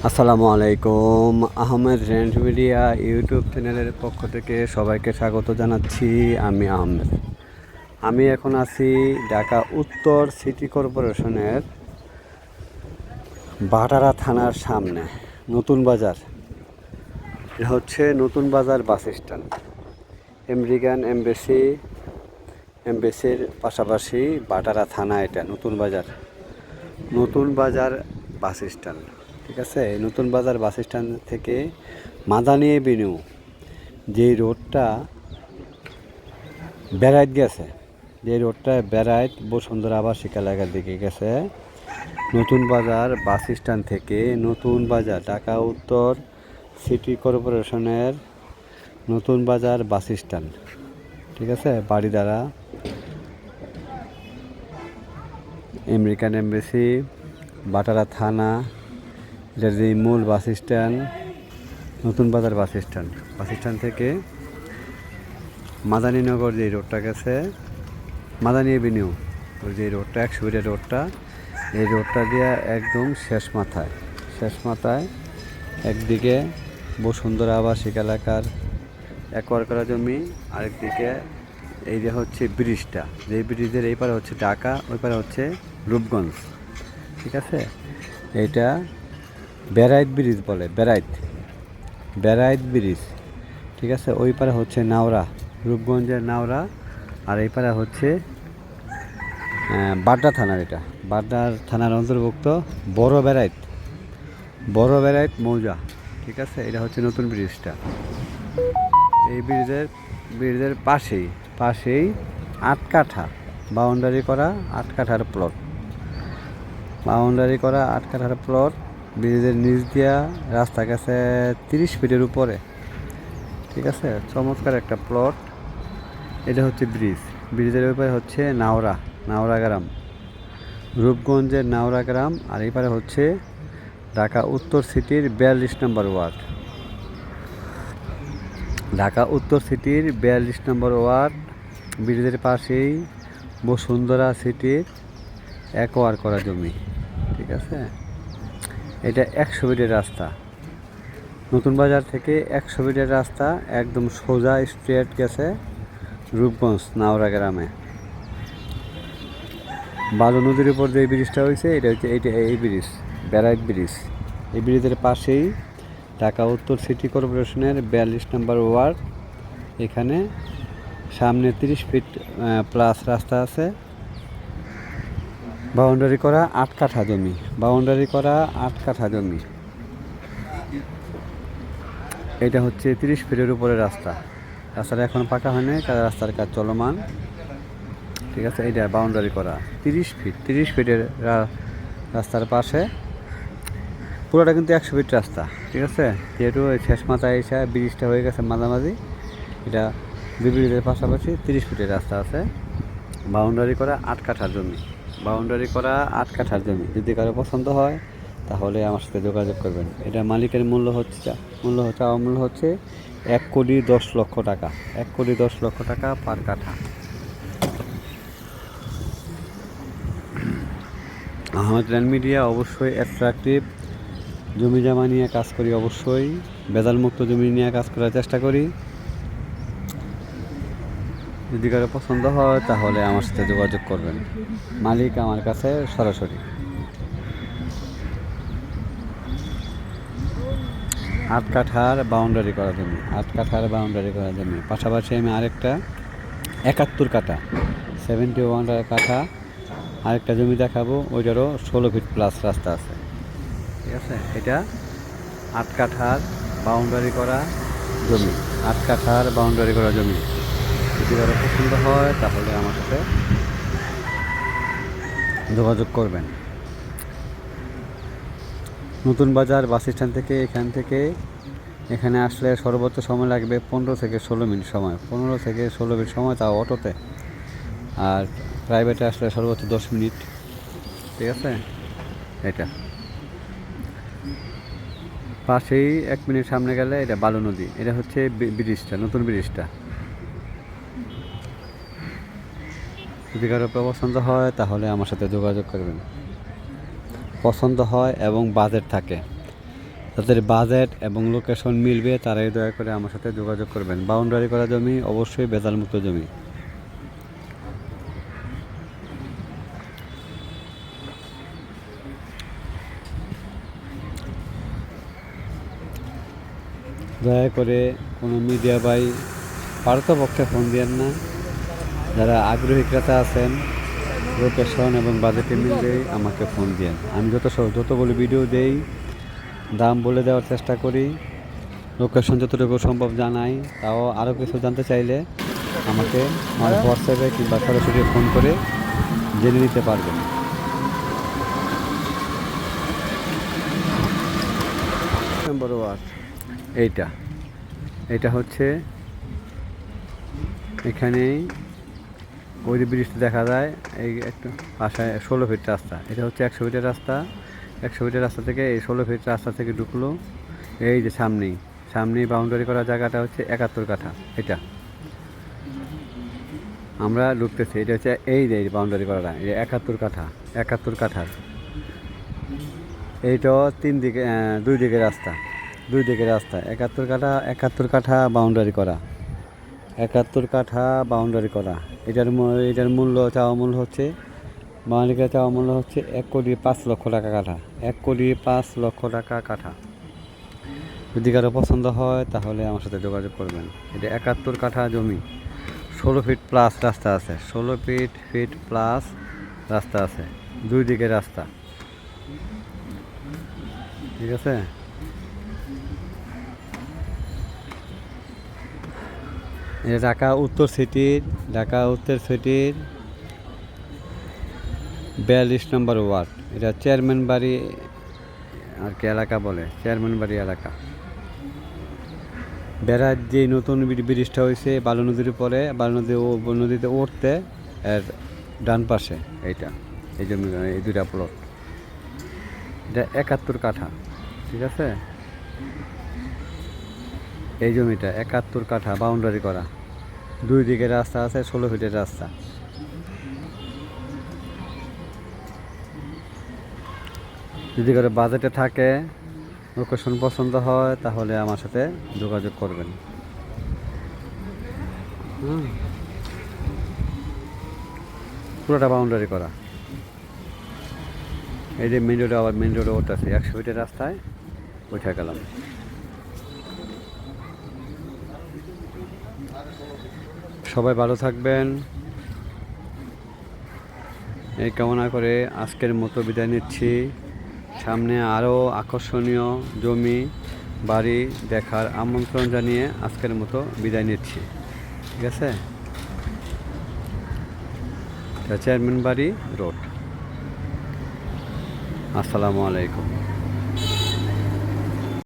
আসসালামু আলাইকুম। Ahmed rent media YouTube চ্যানেলের পক্ষ থেকে সবাইকে স্বাগত জানাচ্ছি। আমি আহমেদ। আমি এখন আছি ঢাকা উত্তর সিটি কর্পোরেশনের বাটারা থানার সামনে, নতুন বাজার। এটা হচ্ছে নতুন বাজার বাস স্ট্যান্ড। আমেরিকান এমবেসির পাশাপাশি বাটারা থানা, এটা নতুন বাজার বাস স্ট্যান্ড। ঠিক আছে, এই নতুন বাজার বাস স্ট্যান্ড থেকে মাদানী এভিনিউ যেই রোডটা বেড়াইত গেছে, বেড়াইত বসুন্ধরা আবাসিক এলাকার দিকে গেছে, নতুন বাজার বাস স্ট্যান্ড থেকে নতুন বাজার ঢাকা উত্তর সিটি কর্পোরেশনের নতুন বাজার বাস স্ট্যান্ড। ঠিক আছে, বাড়িধারা, আমেরিকান এমবেসি, বাটারা থানা, এটার যে মূল বাস স্ট্যান্ড নতুন বাজার বাস স্ট্যান্ড থেকে মাদানীনগর যে রোডটা গেছে, মাদানী এভিনিউ, ওই যে রোডটা 100 ফিটের রোডটা, এই রোডটা দিয়ে একদম শেষ মাথায় একদিকে বসুন্ধরা আবাসিক এলাকার একর করা জমি, আরেকদিকে এই যে হচ্ছে ব্রিজটা, যে ব্রিজের এই পারে হচ্ছে ঢাকা, ওই পারে হচ্ছে রূপগঞ্জ। ঠিক আছে, এইটা বেড়াইত ব্রিজ বলে, বেড়াইত ব্রিজ। ঠিক আছে, ওই পারে হচ্ছে নাওরা, রূপগঞ্জের নাওরা, আর এই পারে হচ্ছে বাড্ডা থানার, এটা বাড্ডার থানার অন্তর্ভুক্ত বড় বেড়াইত মৌজা। ঠিক আছে, এটা হচ্ছে নতুন ব্রিজটা। এই ব্রিজের পাশেই 8 কাঠা বাউন্ডারি করা 8 কাঠার প্লট। ব্রিজের নিচ দিয়া রাস্তা গেছে 30 ফিটের উপরে। ঠিক আছে, চমৎকার একটা প্লট। এটা হচ্ছে ব্রিজের ব্যাপারে হচ্ছে নাওরা গ্রাম, রূপগঞ্জের নাওরা গ্রাম, আর এই পারে হচ্ছে ঢাকা উত্তর সিটির 42 নম্বর ওয়ার্ড। ব্রিজের পাশেই বসুন্ধরা সিটির একোয়ার করা জমি। ঠিক আছে, এটা 100 ফিটের রাস্তা, নতুন বাজার থেকে 100 ফিটের রাস্তা, একদম সোজা স্ট্রেট গেছে রূপগঞ্জ নাওরা গ্রামে। বালু নদীর উপর যে ব্রিজটা হয়েছে, এই ব্রিজ বেড়াইত ব্রিজ। এই ব্রিজের পাশেই ঢাকা উত্তর সিটি কর্পোরেশনের 42 নম্বর ওয়ার্ড। এখানে সামনে 30 ফিট প্লাস রাস্তা আছে, বাউন্ডারি করা 8 কাঠা জমি। এটা হচ্ছে 30 ফিটের উপরে রাস্তাটা এখন পাকা হয়নি, রাস্তার কাজ চলমান। ঠিক আছে, এটা বাউন্ডারি করা 30 ফিটের রাস্তার পাশে, পুরোটা কিন্তু 100 ফিট রাস্তা। ঠিক আছে, যেহেতু শেষ মাথায় এসে ব্রিজটা হয়ে গেছে মাঝামাঝি, এটা দুই ব্রিজের পাশাপাশি 30 ফিটের রাস্তা আছে, বাউন্ডারি করা 8 কাঠার জমি। যদি কারো পছন্দ হয় তাহলে আমার সাথে যোগাযোগ করবেন। এটা মালিকের মূল্য হচ্ছে 1,10,00,000 টাকা, 1,10,00,000 টাকা পার কাঠা। আহমেদ রেন্ট মিডিয়া অবশ্যই অ্যাট্রাকটিভ জমি জমা নিয়ে কাজ করি, অবশ্যই বেদালমুক্ত জমি নিয়ে কাজ করার চেষ্টা করি। যদি কারো পছন্দ হয় তাহলে আমার সাথে যোগাযোগ করবেন। মালিক আমার কাছে সরাসরি। 8 কাঠার বাউন্ডারি করা জমি, পাশাপাশি আমি আরেকটা 71 কাঠা 71 কাঠা আরেকটা জমি দেখাবো, ওইটারও 16 ফিট প্লাস রাস্তা আছে। ঠিক আছে, এটা 8 কাঠার বাউন্ডারি করা জমি। যদি কারো পছন্দ হয় তাহলে আমার সাথে যোগাযোগ করবেন। নতুন বাজার বাস স্ট্যান্ড থেকে এখানে আসলে সর্বোচ্চ সময় লাগবে 15 থেকে 16 মিনিট সময়, তাও অটোতে। আর প্রাইভেটে আসলে সর্বোচ্চ 10 মিনিট। ঠিক আছে, এটা পাশেই 1 মিনিট সামনে গেলে এটা বালু নদী, এটা হচ্ছে নতুন ব্রিজটা। যদি কারো পছন্দ হয় তাহলে আমার সাথে যোগাযোগ করবেন, পছন্দ হয় এবং বাজেট থাকে। তাদের বাজেট এবং লোকেশন মিলবে তারাই দয়া করে আমার সাথে যোগাযোগ করবেন। বাউন্ডারি করা জমি অবশ্যই ভেজালমুক্ত জমি। দয়া করে কোনো মিডিয়া ভাই পারতপক্ষে ফোন দিয়েন না। যারা আগ্রহী ক্রেতা আছেন লোকেশন এবং বাজেটে মিললেই আমাকে ফোন দিয়েন। আমি যতগুলো ভিডিও দেই দাম বলে দেওয়ার চেষ্টা করি, লোকেশন যতটুকু সম্ভব জানাই। তাও আরও কিছু জানতে চাইলে আমাকে আমার হোয়াটসঅ্যাপে কিংবা সরাসরি ফোন করে জেনে নিতে পারবেন। নম্বর ওয়ার্ড এইটা হচ্ছে এখানেই ওই যে ব্রিজটা দেখা যায়, এই একটা পাশায় 16 ফিট রাস্তা। এটা হচ্ছে 100 ফিটের রাস্তা। 100 ফিটের রাস্তা থেকে এই 16 ফিট রাস্তা থেকে ঢুকলো এই যে সামনেই বাউন্ডারি করা জায়গাটা হচ্ছে 71 কাঠা। এটা আমরা ঢুকতেছি, এটা হচ্ছে এই যে বাউন্ডারি করাটা, এই 71 কাঠার। এইটাও দুই দিকে রাস্তা 71 কাঠা বাউন্ডারি করা, 71 কাঠা বাউন্ডারি করা। এটার চাওয়া মূল্য হচ্ছে মালিকের চাওয়া মূল্য হচ্ছে 1,05,00,000 টাকা কাঠা। 1,05,00,000 টাকা কাঠা। যদি কারো পছন্দ হয় তাহলে আমার সাথে যোগাযোগ করবেন। এটা 71 কাঠা জমি, 16 ফিট প্লাস রাস্তা আছে, 16 ফিট প্লাস রাস্তা আছে, দুই দিকে রাস্তা। ঠিক আছে। এটা ঢাকা উত্তর সিটির 42 নম্বর ওয়ার্ড। এটা চেয়ারম্যান বাড়ি আর কি এলাকা বলে, চেয়ারম্যান বাড়ি এলাকা। বেড়ার যে নতুন ব্রিজটা হয়েছে বালু নদীর উপরে, নদীতে উঠতে এর ডান পাশে এইটা, এই জমি, এই দুইটা প্লট। এটা 71 কাঠা। ঠিক আছে। এই জমিটা 71 কাঠা বাউন্ডারি করা, দুই দিকে রাস্তা আছে, 16 ফিটের রাস্তা। যদি কারো বাজেটে থাকে, লোকেশন পছন্দ হয় তাহলে আমার সাথে যোগাযোগ করবেন। পুরোটা বাউন্ডারি করা। এই যে মেন রোডে ওঠা আছে, 100 ফিটের রাস্তায় উঠে গেলাম। সবাই ভালো থাকবেন এই কামনা করে আজকের মতো বিদায় নিচ্ছি। সামনে আরও আকর্ষণীয় জমি বাড়ি দেখার আমন্ত্রণ জানিয়ে আজকের মতো বিদায় নিচ্ছি। ঠিক আছে। চেয়ারম্যান বাড়ি রোড। আসসালামু আলাইকুম।